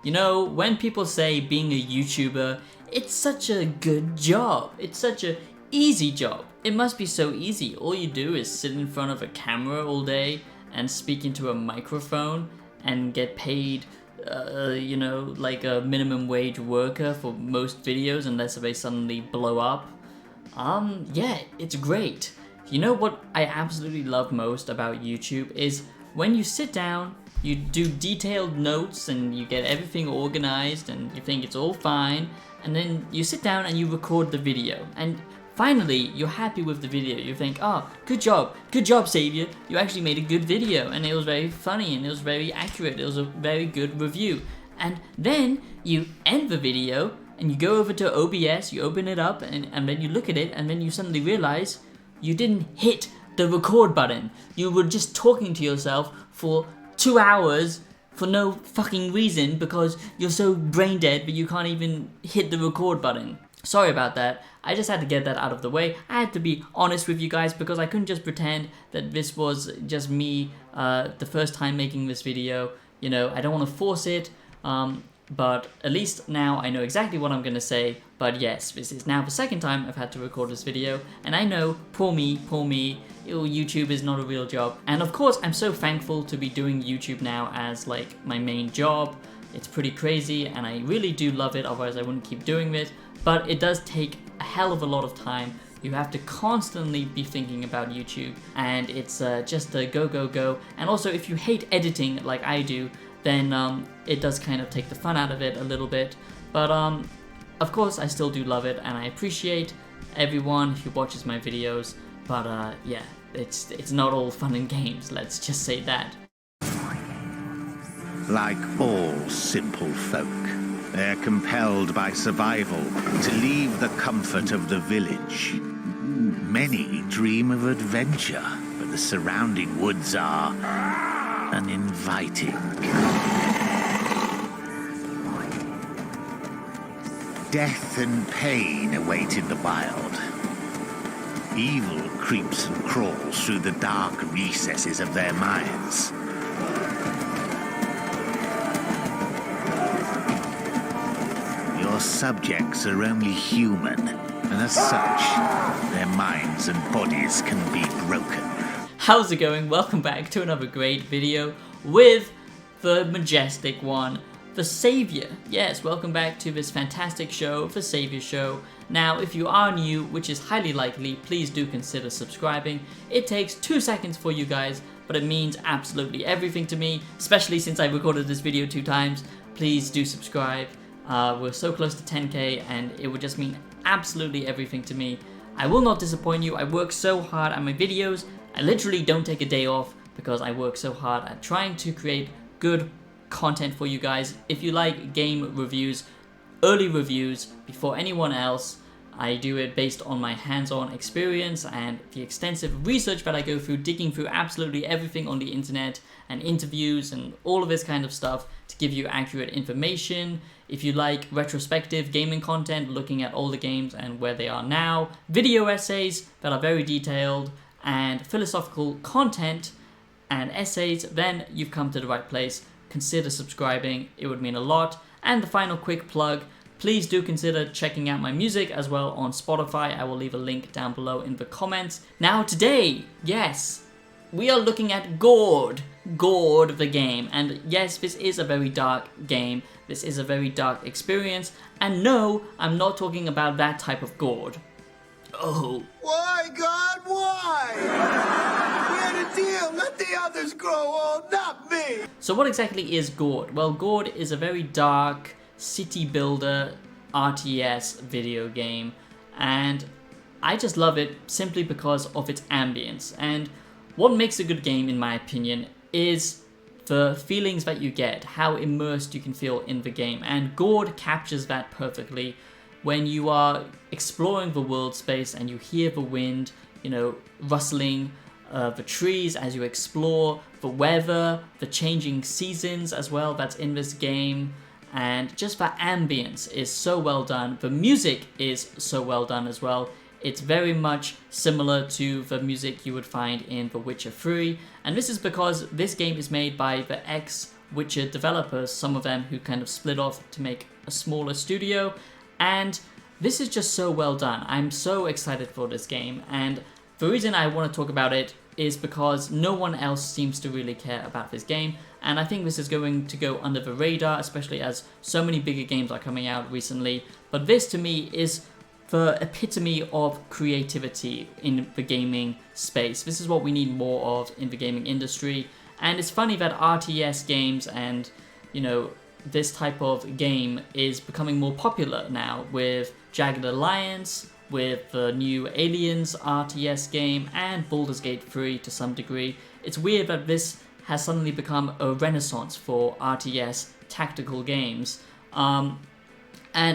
You know, when people say being a YouTuber, it's such a good job. It's such a easy job. It must be so easy. All you do is sit in front of a camera all day and speak into a microphone and get paid, you know, like a minimum wage worker for most videos unless they suddenly blow up. Yeah, it's great. You know what I absolutely love most about YouTube is when you sit down, you do detailed notes and you get everything organized and you think it's all fine, and then you sit down and you record the video, and finally you're happy with the video. You think, oh, good job, Xavier, you actually made a good video and it was very funny and it was very accurate, it was a very good review. And then you end the video and you go over to OBS, you open it up and then you look at it, and then you suddenly realize you didn't hit the record button. You were just talking to yourself for 2 hours for no fucking reason because you're so brain dead that you can't even hit the record button. Sorry about that. I just had to get that out of the way. I had to be honest with you guys because I couldn't just pretend that this was just me the first time making this video. You know, I don't want to force it, but at least now I know exactly what I'm going to say. But yes, this is now the second time I've had to record this video, and I know, poor me, YouTube is not a real job. And of course, I'm so thankful to be doing YouTube now as like my main job. It's pretty crazy and I really do love it, otherwise I wouldn't keep doing it. But it does take a hell of a lot of time. You have to constantly be thinking about YouTube, and it's just a go. And also, if you hate editing like I do, then it does kind of take the fun out of it a little bit. But of course, I still do love it, and I appreciate everyone who watches my videos. But yeah, it's not all fun and games, let's just say that. Like all simple folk, they're compelled by survival to leave the comfort of the village. Many dream of adventure, but the surrounding woods are uninviting. Death and pain await in the wild. Evil creeps and crawls through the dark recesses of their minds. Your subjects are only human, and as such, their minds and bodies can be broken. How's it going? Welcome back to another great video with the majestic one, the Savior. Yes, welcome back to this fantastic show, the Savior Show. Now, if you are new, which is highly likely, please do consider subscribing. It takes 2 seconds for you guys, but it means absolutely everything to me, especially since I recorded this video 2 times. Please do subscribe. We're so close to 10k and it would just mean absolutely everything to me. I will not disappoint you. I work so hard at my videos. I literally don't take a day off because I work so hard at trying to create good content for you guys. If you like game reviews, early reviews before anyone else, I do it based on my hands-on experience and the extensive research that I go through, digging through absolutely everything on the internet and interviews and all of this kind of stuff to give you accurate information. If you like retrospective gaming content, looking at all the games and where they are now, video essays that are very detailed, and philosophical content and essays, then you've come to the right place. Consider subscribing, it would mean a lot. And the final quick plug, please do consider checking out my music as well on Spotify. I will leave a link down below in the comments. Now today, yes, we are looking at Gord the game. And yes, this is a very dark game. This is a very dark experience. And no, I'm not talking about that type of Gord. Oh. Why, God, why? We had a deal. Let the others grow old, not me. So what exactly is Gord? Well, Gord is a very dark city builder RTS video game, and I just love it simply because of its ambience. And what makes a good game, in my opinion, is the feelings that you get, how immersed you can feel in the game, and Gord captures that perfectly. When you are exploring the world space and you hear the wind, you know, rustling the trees as you explore, the weather, the changing seasons as well that's in this game, and just the ambience is so well done. The music is so well done as well. It's very much similar to the music you would find in The Witcher 3, and this is because this game is made by the Witcher developers, some of them who kind of split off to make a smaller studio, and this is just so well done. I'm so excited for this game, and the reason I want to talk about it is because no one else seems to really care about this game, and I think this is going to go under the radar, especially as so many bigger games are coming out recently. But this to me is the epitome of creativity in the gaming space. This is what we need more of in the gaming industry, and it's funny that RTS games and, you know, this type of game is becoming more popular now with Jagged Alliance, with the new Aliens RTS game, and Baldur's Gate 3 to some degree. It's weird that this has suddenly become a renaissance for RTS tactical games. And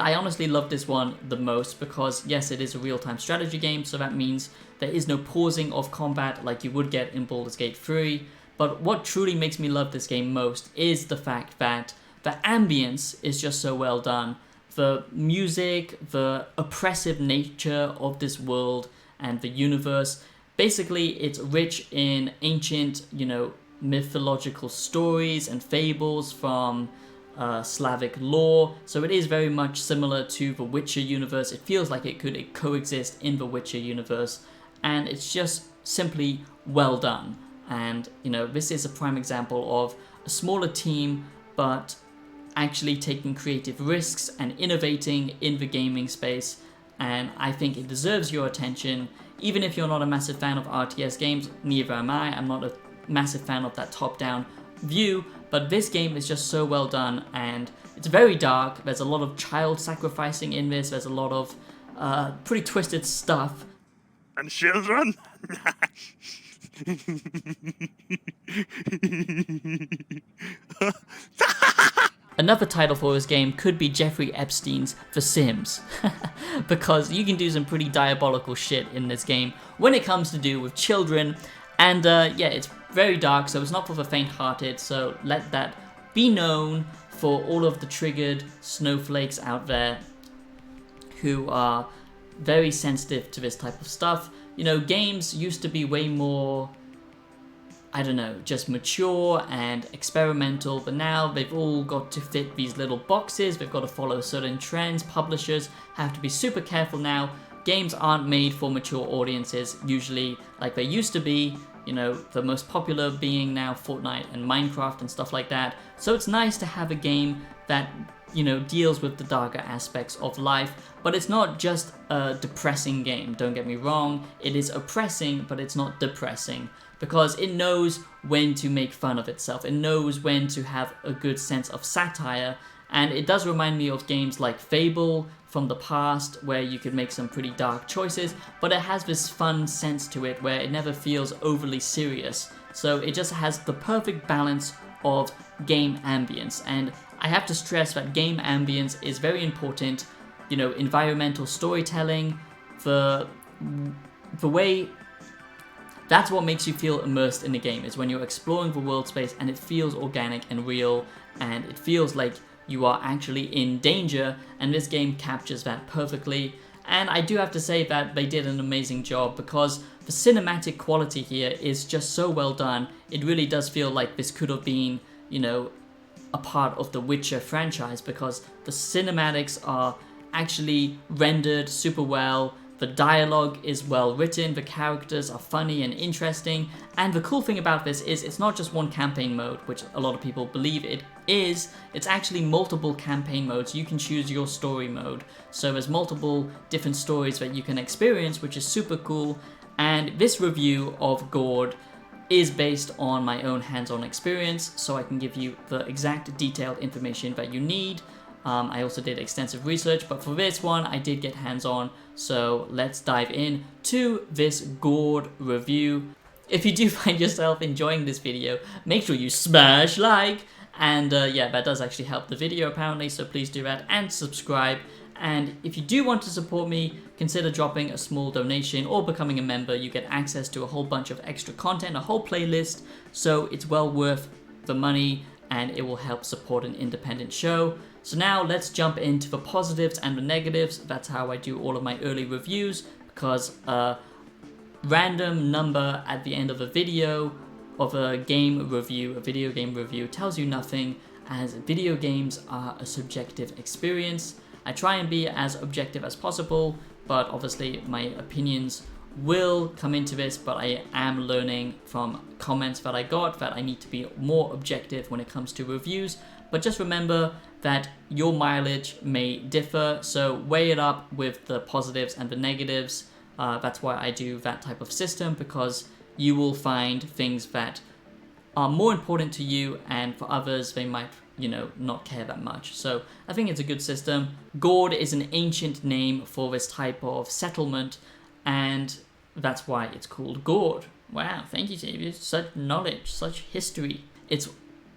I honestly love this one the most because, yes, it is a real-time strategy game, so that means there is no pausing of combat like you would get in Baldur's Gate 3. But what truly makes me love this game most is the fact that the ambience is just so well done. The music, the oppressive nature of this world and the universe. Basically, it's rich in ancient, you know, mythological stories and fables from Slavic lore, so it is very much similar to the Witcher universe. It feels like it could coexist in the Witcher universe, and it's just simply well done. And, you know, this is a prime example of a smaller team, but actually taking creative risks and innovating in the gaming space, and I think it deserves your attention. Even if you're not a massive fan of RTS games, neither am I. I'm not a massive fan of that top-down view, but this game is just so well done, and it's very dark. There's a lot of child sacrificing in this. There's a lot of pretty twisted stuff. And children? Another title for this game could be Jeffrey Epstein's The Sims, because you can do some pretty diabolical shit in this game when it comes to do with children, and yeah, it's very dark, so it's not for the faint-hearted, so let that be known for all of the triggered snowflakes out there who are very sensitive to this type of stuff. You know, games used to be way more, I don't know, just mature and experimental, but now they've all got to fit these little boxes. They've got to follow certain trends. Publishers have to be super careful now. Games aren't made for mature audiences usually like they used to be, you know, the most popular being now Fortnite and Minecraft and stuff like that. So it's nice to have a game that, you know, deals with the darker aspects of life, but it's not just a depressing game, don't get me wrong. It is oppressing, but it's not depressing, because it knows when to make fun of itself. It knows when to have a good sense of satire, and it does remind me of games like Fable from the past, where you could make some pretty dark choices, but it has this fun sense to it where it never feels overly serious. So it just has the perfect balance of game ambience, and I have to stress that game ambience is very important. You know, environmental storytelling, the way, that's what makes you feel immersed in the game, is when you're exploring the world space and it feels organic and real, and it feels like you are actually in danger, and this game captures that perfectly. And I do have to say that they did an amazing job, because the cinematic quality here is just so well done. It really does feel like this could have been, you know, a part of the Witcher franchise, because the cinematics are actually rendered super well. The dialogue is well written, the characters are funny and interesting, and the cool thing about this is it's not just one campaign mode, which a lot of people believe it is. It's actually multiple campaign modes. You can choose your story mode, so there's multiple different stories that you can experience, which is super cool. And this review of Gord is based on my own hands-on experience, so I can give you the exact detailed information that you need. I also did extensive research, but for this one I did get hands-on, so let's dive in to this Gord review. If you do find yourself enjoying this video, make sure you smash like, and yeah, that does actually help the video apparently, so please do that, and subscribe. And if you do want to support me, consider dropping a small donation or becoming a member. You get access to a whole bunch of extra content, a whole playlist, so it's well worth the money, and it will help support an independent show. So now let's jump into the positives and the negatives. That's how I do all of my early reviews, because a random number at the end of a video of a game review, a video game review, tells you nothing, as video games are a subjective experience. I try and be as objective as possible, but obviously my opinions will come into this, but I am learning from comments that I got that I need to be more objective when it comes to reviews. But just remember that your mileage may differ, so weigh it up with the positives and the negatives. That's why I do that type of system, because you will find things that are more important to you, and for others they might, not care that much. So I think it's a good system. Gord is an ancient name for this type of settlement, and that's why it's called Gord. Wow, thank you, Xavier. Such knowledge, such history. It's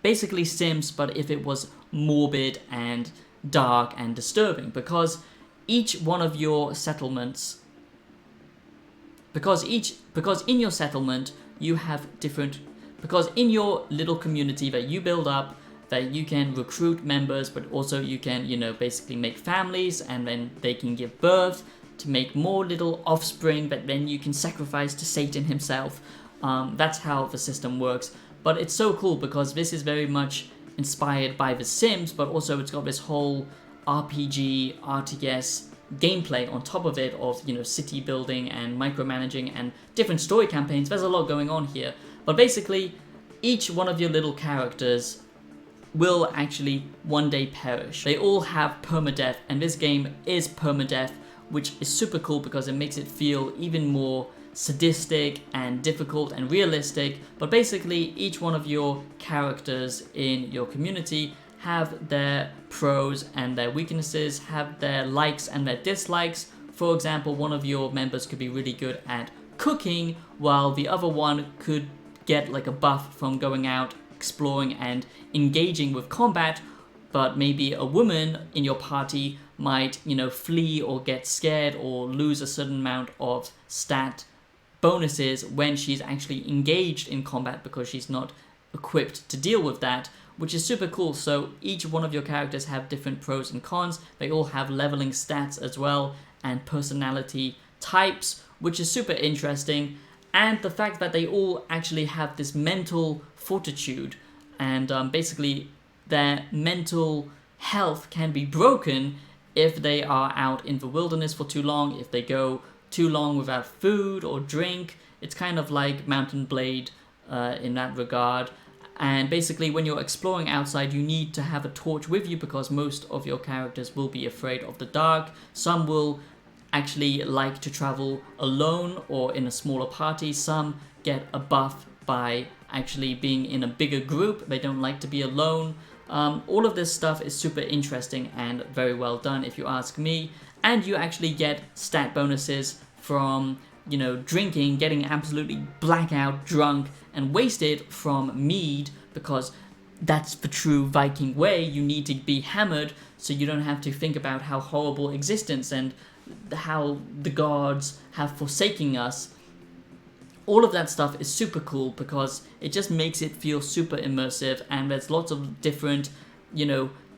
basically Sims, but if it was morbid and dark and disturbing, because each one of your settlements, because in your settlement you have different, because in your little community that you build up, that you can recruit members, but also you can, basically make families, and then they can give birth to make more little offspring that then you can sacrifice to Satan himself. That's how the system works. But it's so cool because this is very much inspired by The Sims, but also it's got this whole RPG, RTS gameplay on top of it of, city building and micromanaging and different story campaigns. There's a lot going on here. But basically, each one of your little characters will actually one day perish. They all have permadeath, and this game is permadeath, which is super cool because it makes it feel even more sadistic and difficult and realistic. But basically, each one of your characters in your community have their pros and their weaknesses, have their likes and their dislikes. For example, one of your members could be really good at cooking, while the other one could get like a buff from going out, exploring and engaging with combat. But maybe a woman in your party might, flee or get scared or lose a certain amount of stat bonuses when she's actually engaged in combat because she's not equipped to deal with that, which is super cool. So each one of your characters have different pros and cons. They all have leveling stats as well and personality types, which is super interesting. And the fact that they all actually have this mental fortitude, and basically their mental health can be broken if they are out in the wilderness for too long, if they go too long without food or drink. It's kind of like Mountain Blade in that regard. And basically when you're exploring outside, you need to have a torch with you because most of your characters will be afraid of the dark. Some will actually like to travel alone or in a smaller party. Some get a buff by actually being in a bigger group. They don't like to be alone. All of this stuff is super interesting and very well done if you ask me. And you actually get stat bonuses from, drinking, getting absolutely blackout drunk and wasted from mead, because that's the true Viking way. You need to be hammered so you don't have to think about how horrible existence and how the gods have forsaken us. All of that stuff is super cool because it just makes it feel super immersive, and there's lots of different,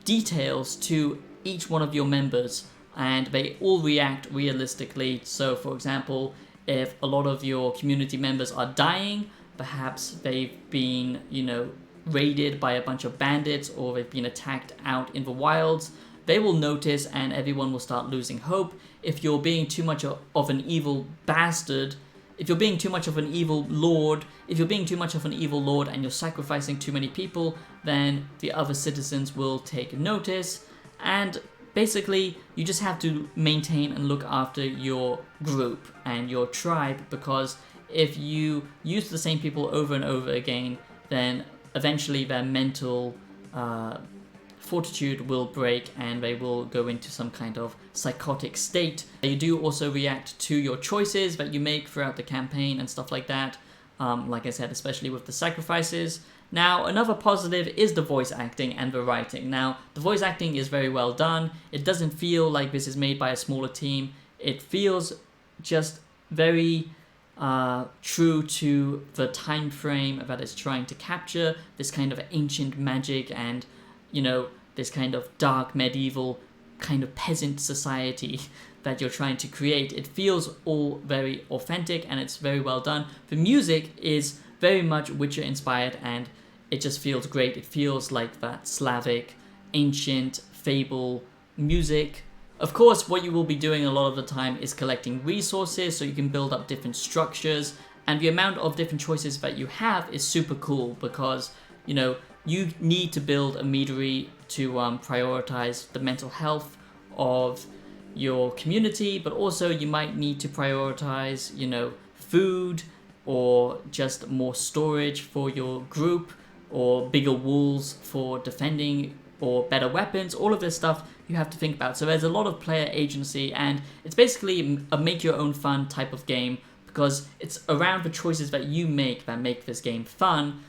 details to each one of your members, and they all react realistically. So for example, if a lot of your community members are dying, perhaps they've been, raided by a bunch of bandits, or they've been attacked out in the wilds, they will notice and everyone will start losing hope. If you're being too much of an evil bastard, if you're being too much of an evil lord, and you're sacrificing too many people, then the other citizens will take notice. And basically, you just have to maintain and look after your group and your tribe, because if you use the same people over and over again, then eventually their mental fortitude will break and they will go into some kind of psychotic state. You do also react to your choices that you make throughout the campaign and stuff like that. Like I said, especially with the sacrifices. Now, another positive is the voice acting and the writing. Now, the voice acting is very well done. It doesn't feel like this is made by a smaller team. It feels just very true to the time frame that it's trying to capture, this kind of ancient magic and, this kind of dark medieval kind of peasant society that you're trying to create. It feels all very authentic and it's very well done. The music is very much Witcher inspired, and it just feels great. It feels like that Slavic, ancient, fable music. Of course, what you will be doing a lot of the time is collecting resources so you can build up different structures, and the amount of different choices that you have is super cool because, you know, you need to build a meadery to prioritize the mental health of your community, but also you might need to prioritize, you know, food or just more storage for your group or bigger walls for defending or better weapons. All of this stuff you have to think about. So there's a lot of player agency, and it's basically a make your own fun type of game because it's around the choices that you make that make this game fun.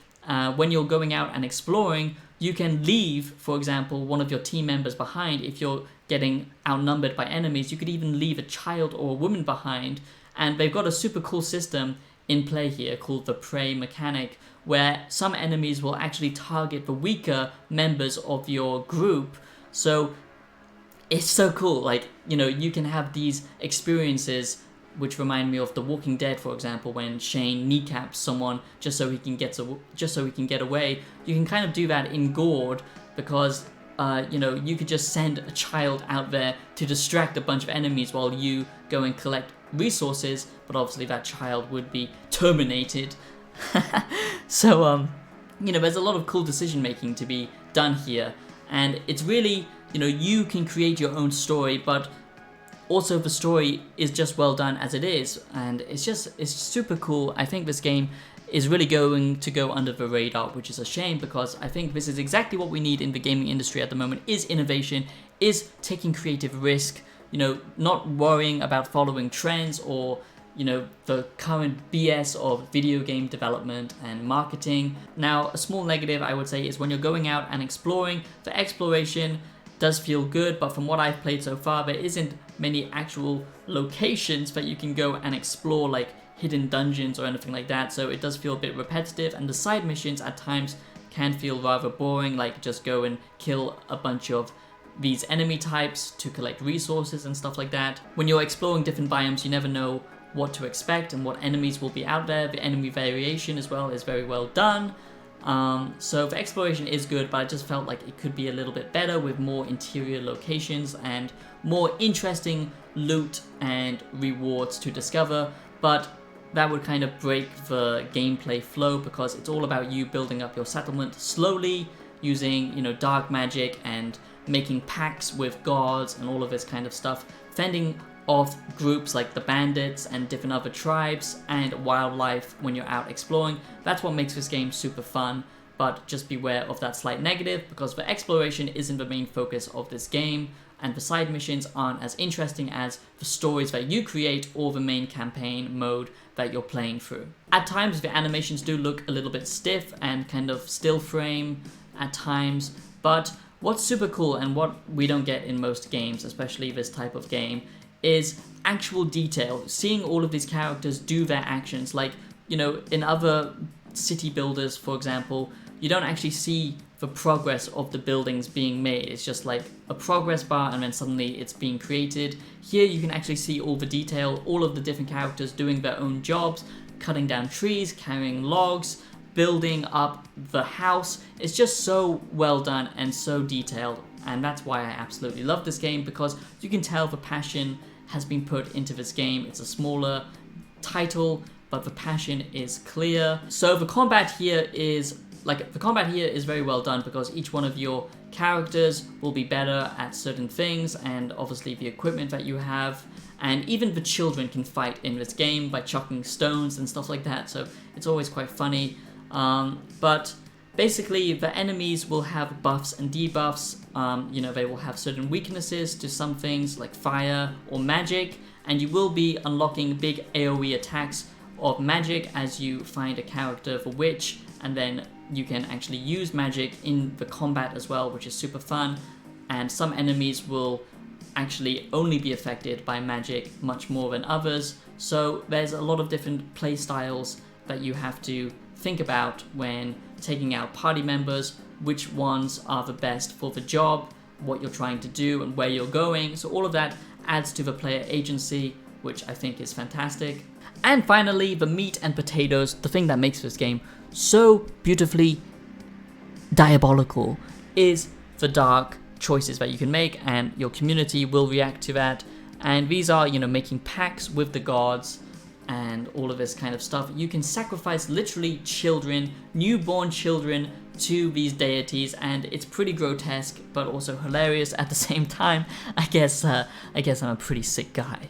When you're going out and exploring, you can leave, for example, one of your team members behind. If you're getting outnumbered by enemies, you could even leave a child or a woman behind. And they've got a super cool system in play here called the prey mechanic, where some enemies will actually target the weaker members of your group. So it's so cool. Like, you know, you can have these experiences which remind me of The Walking Dead, for example, when Shane kneecaps someone just so he can get away. You can kind of do that in Gord because you know, you could just send a child out there to distract a bunch of enemies while you go and collect resources, but obviously that child would be terminated. So you know, there's a lot of cool decision making to be done here, and it's really, you know, you can create your own story, but also the story is just well done as it is, and it's super cool. I think this game is really going to go under the radar, which is a shame because I think this is exactly what we need in the gaming industry at the moment, is innovation, is taking creative risk, you know, not worrying about following trends or, you know, the current BS of video game development and marketing. Now, a small negative I would say is when you're going out and exploring, the exploration does feel good, but from what I've played so far, there isn't many actual locations that you can go and explore, like hidden dungeons or anything like that, so it does feel a bit repetitive, and the side missions at times can feel rather boring, like just go and kill a bunch of these enemy types to collect resources and stuff like that. When you're exploring different biomes, you never know what to expect and what enemies will be out there. The enemy variation as well is very well done. So the exploration is good, but I just felt like it could be a little bit better with more interior locations and more interesting loot and rewards to discover, but that would kind of break the gameplay flow because it's all about you building up your settlement slowly using, you know, dark magic and making pacts with gods and all of this kind of stuff, fending off groups like the bandits and different other tribes and wildlife when you're out exploring. That's what makes this game super fun, but just beware of that slight negative because the exploration isn't the main focus of this game, and the side missions aren't as interesting as the stories that you create or the main campaign mode that you're playing through. At times the animations do look a little bit stiff and kind of still frame at times, but what's super cool and what we don't get in most games, especially this type of game, is actual detail. Seeing all of these characters do their actions, like, you know, in other city builders, for example, you don't actually see the progress of the buildings being made. It's just like a progress bar and then suddenly it's being created. Here you can actually see all the detail, all of the different characters doing their own jobs, cutting down trees, carrying logs, building up the house. It's just so well done and so detailed, and that's why I absolutely love this game, because you can tell the passion has been put into this game. It's a smaller title, but the passion is clear. So the combat here is very well done because each one of your characters will be better at certain things, and obviously the equipment that you have, and even the children can fight in this game by chucking stones and stuff like that, so it's always quite funny. But basically the enemies will have buffs and debuffs. You know, they will have certain weaknesses to some things like fire or magic, and you will be unlocking big AoE attacks of magic as you find a character for which, and then you can actually use magic in the combat as well, which is super fun. And some enemies will actually only be affected by magic much more than others, so there's a lot of different play styles that you have to think about when taking out party members, which ones are the best for the job, what you're trying to do and where you're going. So all of that adds to the player agency, which I think is fantastic. And finally, the meat and potatoes, the thing that makes this game so beautifully diabolical, is the dark choices that you can make, and your community will react to that. And these are, you know, making pacts with the gods and all of this kind of stuff. You can sacrifice literally children, newborn children, to these deities, and it's pretty grotesque but also hilarious at the same time. I guess I'm a pretty sick guy.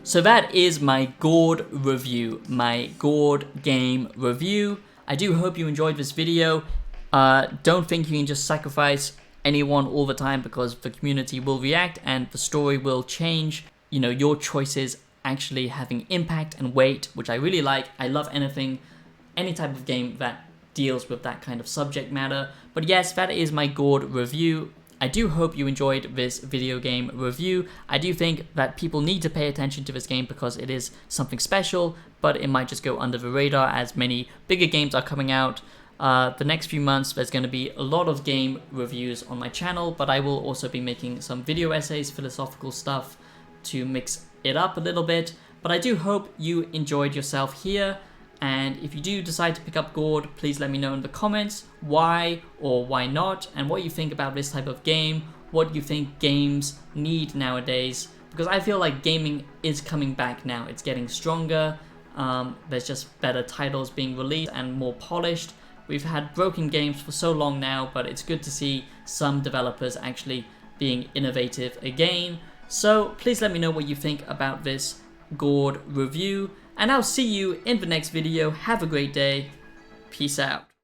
So that is my Gord review, my Gord game review. I do hope you enjoyed this video. Don't think you can just sacrifice anyone all the time, because the community will react and the story will change. You know, your choices actually having impact and weight, which I really like. I love any type of game that deals with that kind of subject matter. But yes, that is my Gord review. I do hope you enjoyed this video game review. I do think that people need to pay attention to this game because it is something special, but it might just go under the radar as many bigger games are coming out. The next few months there's going to be a lot of game reviews on my channel, but I will also be making some video essays, philosophical stuff to mix it up a little bit. But I do hope you enjoyed yourself here, and if you do decide to pick up Gord, please let me know in the comments why or why not, and what you think about this type of game, what you think games need nowadays, because I feel like gaming is coming back now. It's getting stronger, there's just better titles being released and more polished. We've had broken games for so long now, but it's good to see some developers actually being innovative again. So please let me know what you think about this Gord review, and I'll see you in the next video. Have a great day. Peace out.